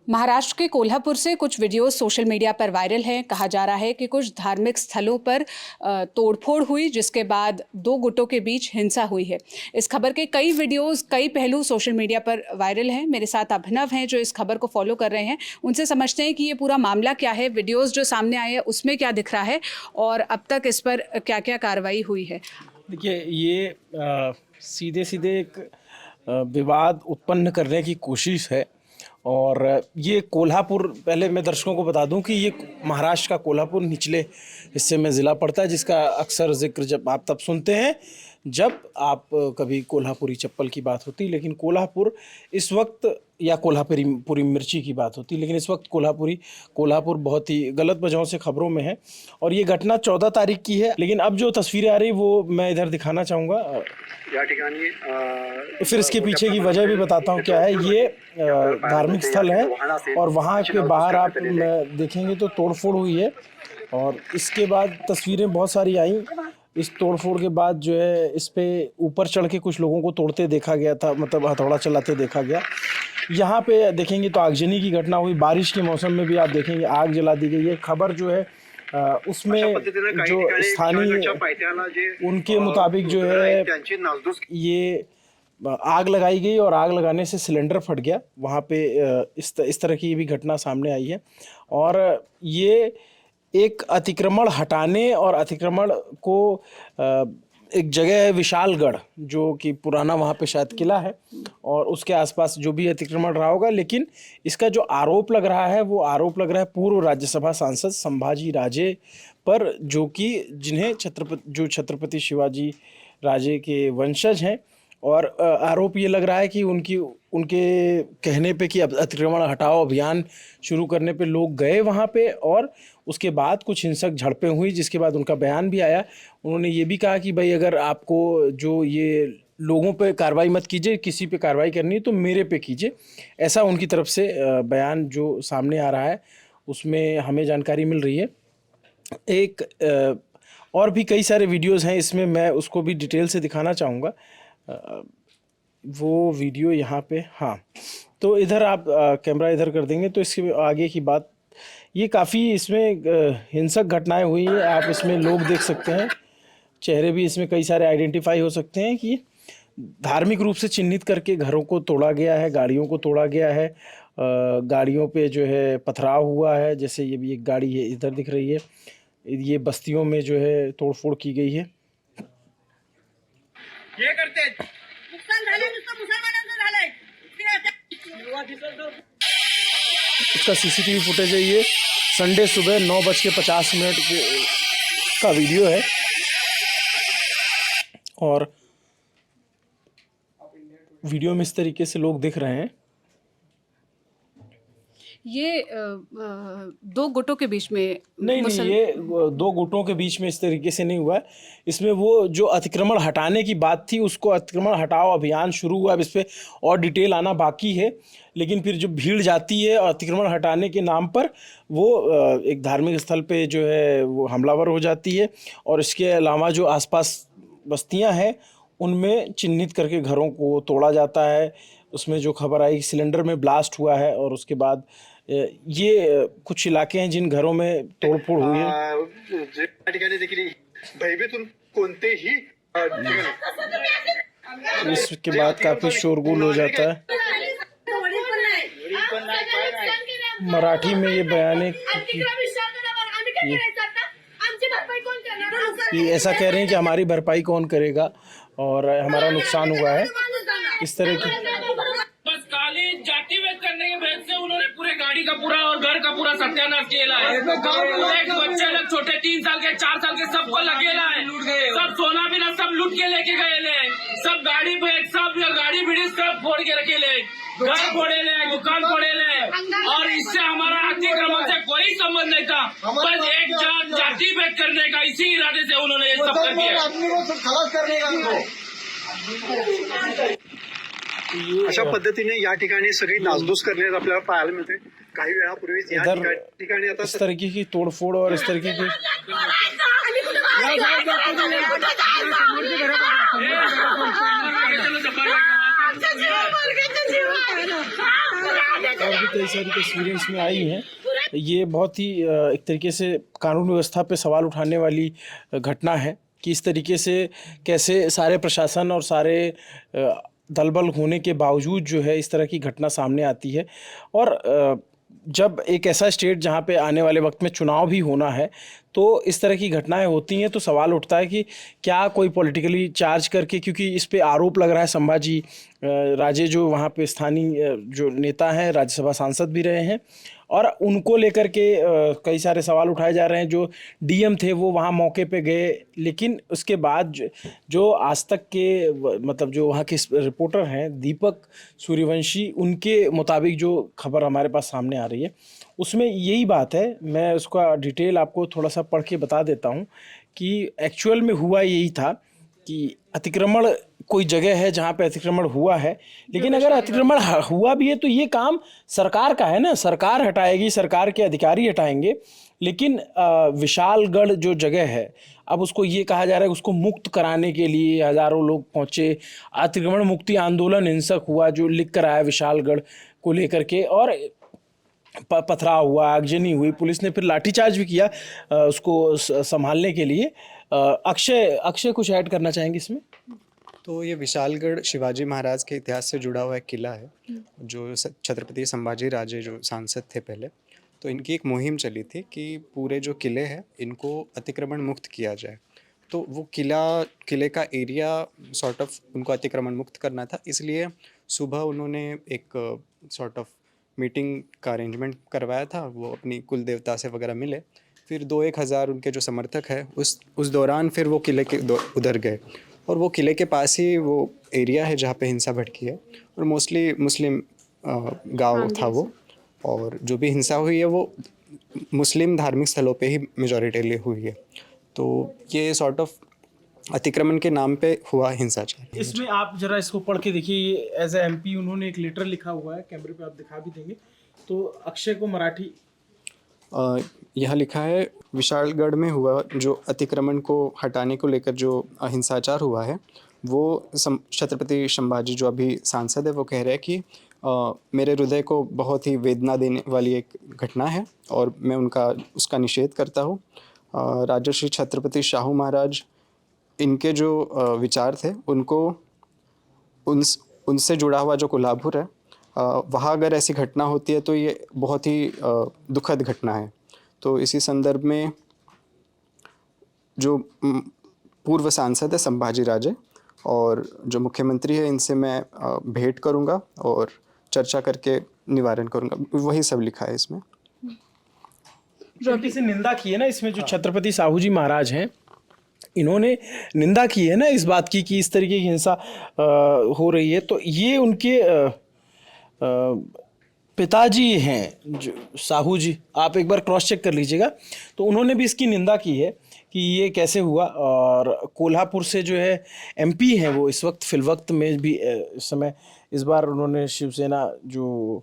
महाराष्ट्र के कोल्हापुर से कुछ वीडियोस सोशल मीडिया पर वायरल हैं। कहा जा रहा है कि कुछ धार्मिक स्थलों पर तोड़फोड़ हुई, जिसके बाद दो गुटों के बीच हिंसा हुई है। इस खबर के कई वीडियोस, कई पहलू सोशल मीडिया पर वायरल हैं। मेरे साथ अभिनव हैं जो इस खबर को फॉलो कर रहे हैं। उनसे समझते हैं कि ये पूरा मामला क्या है, वीडियोज़ जो सामने आए हैं उसमें क्या दिख रहा है और अब तक इस पर क्या क्या कार्रवाई हुई है। देखिए, ये सीधे सीधे एक विवाद उत्पन्न करने की कोशिश है। और ये कोल्हापुर, पहले मैं दर्शकों को बता दूं कि ये महाराष्ट्र का कोल्हापुर निचले हिस्से में ज़िला पड़ता है, जिसका अक्सर जिक्र जब आप तब सुनते हैं जब आप कभी कोल्हापुरी चप्पल की बात होती, लेकिन कोल्हापुर इस वक्त, या कोल्हापुरी पूरी मिर्ची की बात होती, लेकिन इस वक्त कोल्हापुर बहुत ही गलत वजहों से खबरों में है। और ये घटना 14 तारीख की है, लेकिन अब जो तस्वीरें आ रही वो मैं इधर दिखाना चाहूँगा। फिर इसके पीछे की वजह भी बताता हूँ क्या है। ये धार्मिक स्थल है और वहाँ के बाहर आप देखेंगे तो तोड़फोड़ हुई है। और इसके बाद तस्वीरें बहुत सारी आई। इस तोड़फोड़ के बाद जो है इस पे ऊपर चढ़ के कुछ लोगों को तोड़ते देखा गया था, मतलब हथौड़ा चलाते देखा गया। यहाँ पे देखेंगे तो आगजनी की घटना हुई। बारिश के मौसम में भी आप देखेंगे आग जला दी गई है। खबर जो है उसमें जो स्थानीय उनके मुताबिक जो है ये आग लगाई गई और आग लगाने से सिलेंडर फट गया। वहाँ पे इस तरह की भी घटना सामने आई है। और ये एक अतिक्रमण हटाने और अतिक्रमण को एक जगह है विशालगढ़, जो कि पुराना वहाँ पे शायद किला है, और उसके आसपास जो भी अतिक्रमण रहा होगा। लेकिन इसका जो आरोप लग रहा है वो आरोप लग रहा है पूर्व राज्यसभा सांसद संभाजी राजे पर, जो कि जिन्हें छत्रपति शिवाजी राजे के वंशज हैं। और आरोप ये लग रहा है कि उनके कहने पे कि अतिक्रमण हटाओ अभियान शुरू करने पे लोग गए वहाँ पे, और उसके बाद कुछ हिंसक झड़पें हुई, जिसके बाद उनका बयान भी आया। उन्होंने ये भी कहा कि भाई अगर आपको जो ये लोगों पे कार्रवाई मत कीजिए, किसी पे कार्रवाई करनी है तो मेरे पे कीजिए। ऐसा उनकी तरफ से बयान जो सामने आ रहा है उसमें हमें जानकारी मिल रही है। एक और भी कई सारे वीडियोज़ हैं इसमें, मैं उसको भी डिटेल से दिखाना चाहूँगा। वो वीडियो यहाँ पे, हाँ, तो इधर आप कैमरा इधर कर देंगे तो इसके आगे की बात, ये काफ़ी इसमें हिंसक घटनाएं हुई हैं। आप इसमें लोग देख सकते हैं, चेहरे भी इसमें कई सारे आइडेंटिफाई हो सकते हैं कि धार्मिक रूप से चिन्हित करके घरों को तोड़ा गया है, गाड़ियों को तोड़ा गया है, गाड़ियों पे जो है पथराव हुआ है। जैसे ये भी एक गाड़ी है इधर दिख रही है। ये बस्तियों में जो है तोड़फोड़ की गई है। हे करते नुकसान झाले, नुसतं मुसलमानांचं झालंय। इसका सीसीटीवी फुटेज है। ये संडे सुबह 9:50 का वीडियो है। और वीडियो में इस तरीके से लोग दिख रहे हैं। ये दो गुटों के बीच में नहीं, ये दो गुटों के बीच में इस तरीके से नहीं हुआ है। इसमें वो जो अतिक्रमण हटाने की बात थी, उसको अतिक्रमण हटाओ अभियान शुरू हुआ। अब इस पर और डिटेल आना बाकी है, लेकिन फिर जो भीड़ जाती है और अतिक्रमण हटाने के नाम पर वो एक धार्मिक स्थल पे जो है वो हमलावर हो जाती है। और इसके अलावा जो आसपास बस्तियां हैं उनमें चिन्हित करके घरों को तोड़ा जाता है। उसमें जो खबर आई सिलेंडर में ब्लास्ट हुआ है। और उसके बाद ये कुछ इलाके हैं जिन घरों में तोड़फोड़ हुई है। भयभीतून कोणतेही इसके बाद काफी शोरगुल हो जाता है। मराठी में ये बयान है कि ऐसा कह रहे हैं कि हमारी भरपाई कौन करेगा और हमारा नुकसान हुआ है, इस तरह की। बस काली जाति वेद करने के भेद से उन्होंने पूरे गाड़ी का पूरा और घर का पूरा सत्यानाश किया है। एक बच्चे लोग छोटे 3 साल के 4 साल के सबको लगेला है। सब सोना बिना सब लूट के लेके गए ले। सब गाड़ी पे सब गाड़ी बीड़ी सब फोड़ के रखे ले, घर फोड़े ले, दुकान फोड़े ले। और इससे हमारा अतिक्रमण से कोई संबंध नहीं था, बस एक जाति भेद करने का इसी इरादे से उन्होंने ये सब कर दिया। अशा पद्धतीने या ठिकाणी सगळी नासधूस करण्यात आपल्याला पाहायला मिळते। काही वेळापूर्वीच या ठिकाणी आता इस तरीके की तोड़फोड़ और इस तरीके की और भी कई सारी तस्वीरें इसमें आई हैं। ये बहुत ही एक तरीके से कानून व्यवस्था पे सवाल उठाने वाली घटना है कि इस तरीके से कैसे सारे प्रशासन और सारे दलबल होने के बावजूद जो है इस तरह की घटना सामने आती है। और जब एक ऐसा स्टेट जहाँ पे आने वाले वक्त में चुनाव भी होना है तो इस तरह की घटनाएं होती हैं तो सवाल उठता है कि क्या कोई पॉलिटिकली चार्ज करके, क्योंकि इस पे आरोप लग रहा है संभाजी राजे जो वहाँ पे स्थानीय जो नेता हैं, राज्यसभा सांसद भी रहे हैं, और उनको लेकर के कई सारे सवाल उठाए जा रहे हैं। जो डीएम थे वो वहाँ मौके पे गए, लेकिन उसके बाद जो आज तक के मतलब जो वहाँ के रिपोर्टर हैं दीपक सूर्यवंशी, उनके मुताबिक जो खबर हमारे पास सामने आ रही है उसमें यही बात है। मैं उसका डिटेल आपको थोड़ा सा पढ़ के बता देता हूँ कि एक्चुअल में हुआ यही था कि अतिक्रमण कोई जगह है जहाँ पे अतिक्रमण हुआ है, लेकिन अगर अतिक्रमण हुआ भी है तो ये काम सरकार का है ना, सरकार हटाएगी, सरकार के अधिकारी हटाएंगे। लेकिन विशालगढ़ जो जगह है अब उसको ये कहा जा रहा है उसको मुक्त कराने के लिए हज़ारों लोग पहुँचे, अतिक्रमण मुक्ति आंदोलन हिंसक हुआ जो लिख कर आया विशालगढ़ को लेकर के, और पथराव हुआ, आगजनी हुई, पुलिस ने फिर लाठीचार्ज भी किया उसको संभालने के लिए। अक्षय कुछ ऐड करना चाहेंगे इसमें? तो ये विशालगढ़ शिवाजी महाराज के इतिहास से जुड़ा हुआ एक किला है जो छत्रपति संभाजी राजे जो सांसद थे पहले, तो इनकी एक मुहिम चली थी कि पूरे जो किले हैं इनको अतिक्रमण मुक्त किया जाए। तो वो किले का एरिया सॉर्ट ऑफ उनको अतिक्रमण मुक्त करना था, इसलिए सुबह उन्होंने एक सॉर्ट ऑफ मीटिंग का अरेंजमेंट करवाया था। वो अपनी कुल देवता से वगैरह मिले, फिर 2-1 हज़ार उनके जो समर्थक है उस दौरान फिर वो किले के उधर गए, और वो किले के पास ही वो एरिया है जहाँ पे हिंसा भड़की है, और मोस्टली मुस्लिम गांव था वो, और जो भी हिंसा हुई है वो मुस्लिम धार्मिक स्थलों पे ही मेजॉरिटीली हुई है। तो ये सॉर्ट ऑफ अतिक्रमण के नाम पे हुआ हिंसाचार। इसमें आप जरा इसको पढ़ के देखिए, एज ए एमपी उन्होंने एक लेटर लिखा हुआ है, कैमरे पे आप दिखा भी देंगे तो अक्षय को मराठी। यहाँ लिखा है विशालगढ़ में हुआ जो अतिक्रमण को हटाने को लेकर जो हिंसाचार हुआ है वो छत्रपति संभाजी जो अभी सांसद है वो कह रहे हैं कि मेरे हृदय को बहुत ही वेदना देने वाली एक घटना है और मैं उसका निषेध करता हूँ। राजर्षि छत्रपति शाहू महाराज, इनके जो विचार थे उनको उनसे जुड़ा हुआ जो कोल्हापुर है वहाँ अगर ऐसी घटना होती है तो ये बहुत ही दुखद घटना है। तो इसी संदर्भ में जो पूर्व सांसद है संभाजी राजे और जो मुख्यमंत्री है इनसे मैं भेंट करूँगा और चर्चा करके निवारण करूँगा, वही सब लिखा है इसमें। जो किसी निंदा की है ना इसमें, जो छत्रपति साहू जी महाराज हैं इन्होंने निंदा की है ना इस बात की कि इस तरीके की हिंसा हो रही है, तो ये उनके पिताजी हैं जो साहू जी, आप एक बार क्रॉस चेक कर लीजिएगा, तो उन्होंने भी इसकी निंदा की है कि ये कैसे हुआ। और कोल्हापुर से जो है एमपी हैं वो इस वक्त फिलवक्त में भी इस समय इस बार उन्होंने शिवसेना जो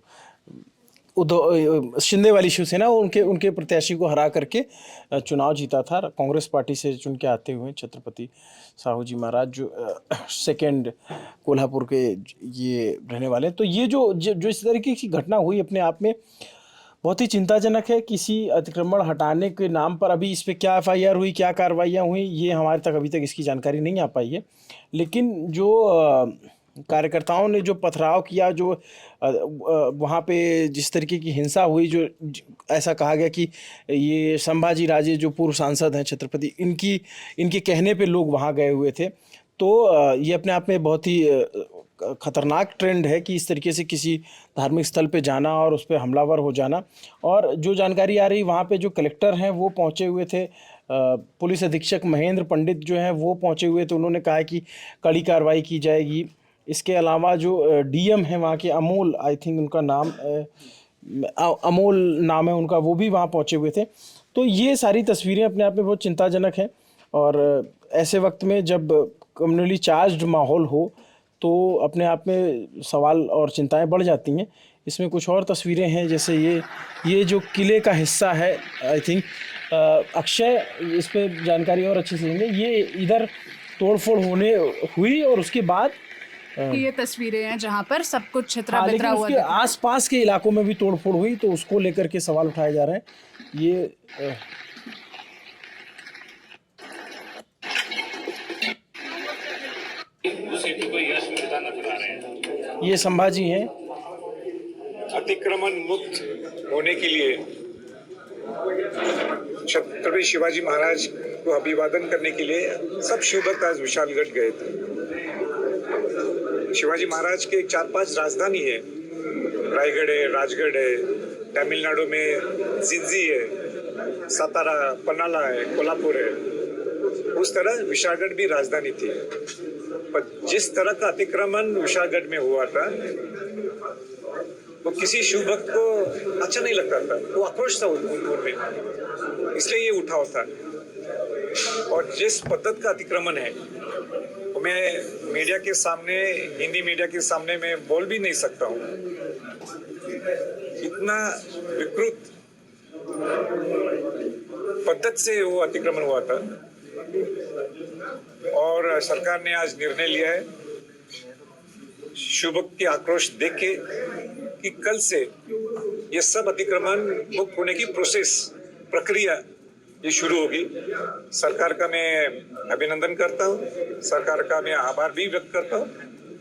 शिंदे वाली शिवसेना उनके प्रत्याशी को हरा करके चुनाव जीता था। कांग्रेस पार्टी से चुन के आते हुए छत्रपति साहू जी महाराज जो सेकंड कोल्हापुर के ये रहने वाले हैं। तो ये जो इस तरीके की घटना हुई अपने आप में बहुत ही चिंताजनक है। किसी अतिक्रमण हटाने के नाम पर अभी इस पर क्या एफआईआर हुई, क्या कार्रवाइयाँ हुई, ये हमारे तक अभी तक इसकी जानकारी नहीं आ पाई है। लेकिन जो कार्यकर्ताओं ने जो पथराव किया, जो वहाँ पे जिस तरीके की हिंसा हुई, जो ऐसा कहा गया कि ये संभाजी राजे जो पूर्व सांसद हैं छत्रपति, इनके कहने पे लोग वहाँ गए हुए थे, तो ये अपने आप में बहुत ही खतरनाक ट्रेंड है कि इस तरीके से किसी धार्मिक स्थल पे जाना और उस पर हमलावर हो जाना। और जो जानकारी आ रही वहाँ पे जो कलेक्टर हैं वो पहुँचे हुए थे, पुलिस अधीक्षक महेंद्र पंडित जो हैं वो पहुँचे हुए थे, उन्होंने कहा कि कड़ी कार्रवाई की जाएगी। इसके अलावा जो डीएम है वहाँ के, अमोल, आई थिंक उनका नाम अमोल नाम है उनका, वो भी वहाँ पहुँचे हुए थे। तो ये सारी तस्वीरें अपने आप में बहुत चिंताजनक हैं। और ऐसे वक्त में जब कम्युनली चार्ज्ड माहौल हो तो अपने आप में सवाल और चिंताएं बढ़ जाती हैं। इसमें कुछ और तस्वीरें हैं, जैसे ये जो किले का हिस्सा है, आई थिंक अक्षय इस पर जानकारी और अच्छे से देंगे। ये इधर तोड़फोड़ हुई और उसके बाद कि ये तस्वीरें हैं जहां पर सब कुछ छितरा हाँ, बितरा लेकिन हुआ उसके दिख रहा है। आसपास के इलाकों में भी तोड़फोड़ हुई, तो उसको लेकर के सवाल उठाए जा रहे हैं। ये संभाजी हैं। अतिक्रमण मुक्त होने के लिए छत्रपति शिवाजी महाराज को अभिवादन करने के लिए सब शिव भक्त आज विशालगढ़ गए थे। शिवाजी महाराज के 4-5 राजधानी है, रायगढ़ है, राजगढ़ है, तमिलनाडु में जिंजी है, सातारा, पन्नाला है, कोल्हापुर है। उस तरह विशालगढ़ भी राजधानी थी। पर जिस तरह का अतिक्रमण विशालगढ़ में हुआ था वो किसी शिव भक्त को अच्छा नहीं लगता था, वो आक्रोश था उनमें, इसलिए ये उठाव था। और जिस पद्धत का अतिक्रमण है वो मैं मीडिया के सामने, हिंदी मीडिया के सामने मैं बोल भी नहीं सकता हूँ। इतना विकृत पद्धत से वो अतिक्रमण हुआ था और सरकार ने आज निर्णय लिया है शिव भक्त के आक्रोश देख के कि कल से ये सब अतिक्रमण मुक्त होने की प्रक्रिया ये शुरू होगी। सरकार का मैं अभिनंदन करता हूँ, सरकार का मैं आभार भी व्यक्त करता हूँ।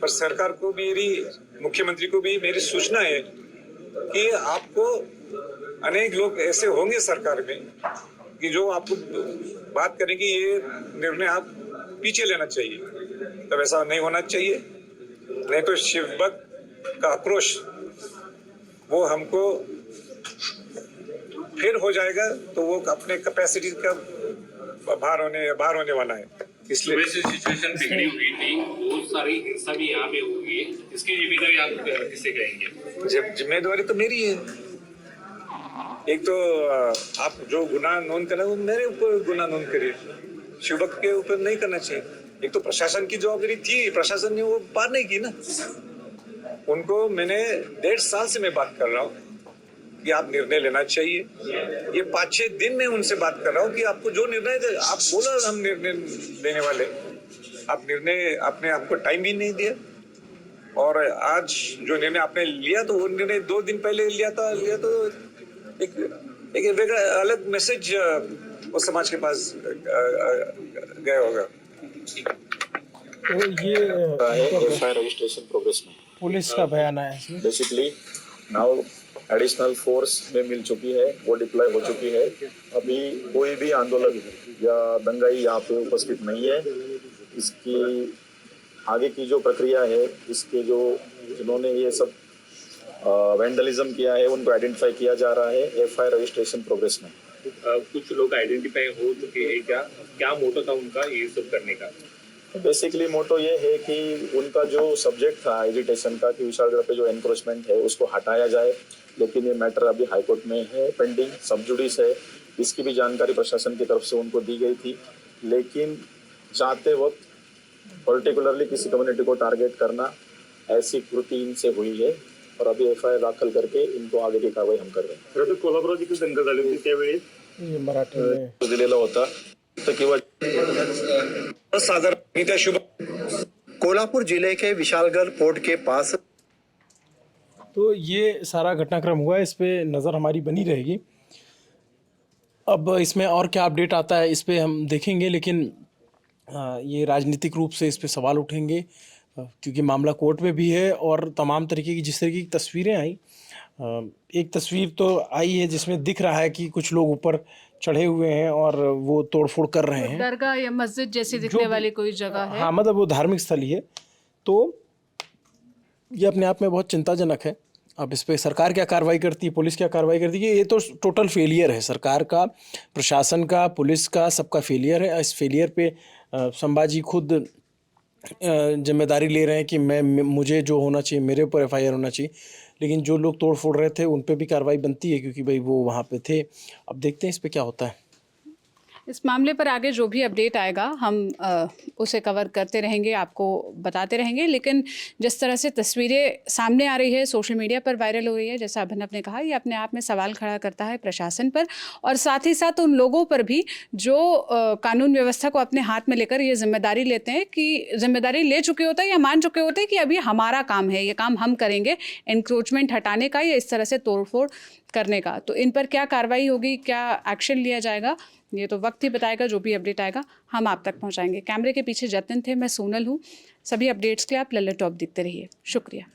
पर सरकार को मेरी, मुख्यमंत्री को भी मेरी सूचना है कि आपको अनेक लोग ऐसे होंगे सरकार में कि जो आपको बात करेंगे ये निर्णय आप पीछे लेना चाहिए। तब ऐसा नहीं होना चाहिए, नहीं तो शिव भक्त का आक्रोश वो हमको फिर हो जाएगा, तो वो अपने कैपेसिटी का बाहर होने वाला है। इसलिए वैसे सिचुएशन बिगड़ी हुई थी, बहुत सारी हिंसा भी यहाँ पे होगी, इसकी जिम्मेदारी आप किसे कहेंगे? जिम्मेदारी तो मेरी है। एक तो आप जो गुनाह नोंद करना वो मेरे ऊपर गुनाह नोंद करिए, शिव भक्त के ऊपर नहीं करना चाहिए। एक तो प्रशासन की जवाबदारी थी, प्रशासन ने वो पार नहीं की ना। उनको मैंने 1.5 साल से मैं बात कर रहा हूँ कि आप निर्णय लेना चाहिए। ये 5-6 दिन में उनसे बात कर रहा हूँ कि आपको जो निर्णय आप बोला हम निर्णय लेने वाले, आप निर्णय आपने हमको टाइम भी नहीं दिया। और आज जो निर्णय आपने लिया तो वो निर्णय 2 दिन पहले लिया तो एक अलग मैसेज वो समाज के पास गया होगा। तो ये एफआईआर रजिस्ट्रेशन प्रोग्रेस में पुलिस का बयान आया इसमें। बेसिकली नाउ एडिशनल फोर्स में मिल चुकी है, वो डिप्लॉय हो चुकी है। अभी कोई भी आंदोलन या दंगाई यहाँ पे उपस्थित नहीं है। इसकी आगे की जो प्रक्रिया है, इसके जो जिन्होंने ये सब वैंडलिज्म किया है उनको आइडेंटिफाई किया जा रहा है। एफआईआर रजिस्ट्रेशन प्रोग्रेस में कुछ लोग आइडेंटिफाई हो चुके हैं, क्या मोटो था उनका ये सब करने का? बेसिकली मोटो ये है कि उनका जो सब्जेक्ट था एजिटेशन का कि विशालगढ़ पे जो एनक्रोचमेंट है उसको हटाया जाए, लेकिन ये मैटर अभी हाईकोर्ट में है, पेंडिंग, सब जुडिस है। इसकी भी जानकारी प्रशासन की तरफ से उनको दी गई थी, लेकिन जाते वक्त पर्टिकुलरली किसी कम्युनिटी को टारगेट करना ऐसी कृति इनसे हुई है और अभी एफआईआर दाखल करके इनको आगे की कार्रवाई हम कर रहे हैं। कोल्हापुरात देखील दंगल झाली होती त्यावेळी ये मराठी में दिलेला होता तर किंवा साधारण शुभ कोल्हापुर जिले के विशालगढ़ पोर्ट के पास। तो ये सारा घटनाक्रम हुआ है, इस पे नज़र हमारी बनी रहेगी। अब इसमें और क्या अपडेट आता है इस पे हम देखेंगे, लेकिन ये राजनीतिक रूप से इस पे सवाल उठेंगे क्योंकि मामला कोर्ट में भी है और तमाम तरीके की जिस तरीके की तस्वीरें आई, एक तस्वीर तो आई है जिसमें दिख रहा है कि कुछ लोग ऊपर चढ़े हुए हैं और वो तोड़फोड़ कर रहे हैं। दरगाह या मस्जिद जैसी दिखने वाली कोई जगह है। हाँ, मतलब वो धार्मिक स्थल ही है। तो ये अपने आप में बहुत चिंताजनक है। अब इस पे सरकार क्या कार्रवाई करती है, पुलिस क्या कार्रवाई करती है, ये तो टोटल फेलियर है सरकार का, प्रशासन का, पुलिस का, सबका फेलियर है। इस फेलियर पे संभाजी खुद जिम्मेदारी ले रहे हैं कि मुझे जो होना चाहिए, मेरे ऊपर एफआईआर होना चाहिए, लेकिन जो लोग तोड़ फोड़ रहे थे उन पे भी कार्रवाई बनती है क्योंकि भाई वो वहाँ पे थे। अब देखते हैं इस पे क्या होता है। इस मामले पर आगे जो भी अपडेट आएगा हम उसे कवर करते रहेंगे, आपको बताते रहेंगे। लेकिन जिस तरह से तस्वीरें सामने आ रही है, सोशल मीडिया पर वायरल हो रही है, जैसा अभिनव ने कहा, ये अपने आप में सवाल खड़ा करता है प्रशासन पर और साथ ही साथ उन लोगों पर भी जो कानून व्यवस्था को अपने हाथ में लेकर ये जिम्मेदारी लेते हैं, कि जिम्मेदारी ले चुके होते हैं या मान चुके होते हैं कि अभी हमारा काम है, ये काम हम करेंगे, एनक्रोचमेंट हटाने का या इस तरह से तोड़फोड़ करने का। तो इन पर क्या कार्रवाई होगी, क्या एक्शन लिया जाएगा, ये तो वक्त ही बताएगा। जो भी अपडेट आएगा हम आप तक पहुंचाएंगे। कैमरे के पीछे जतिन थे, मैं सोनल हूँ। सभी अपडेट्स के लिए आप लल्ला टॉप देखते रहिए। शुक्रिया।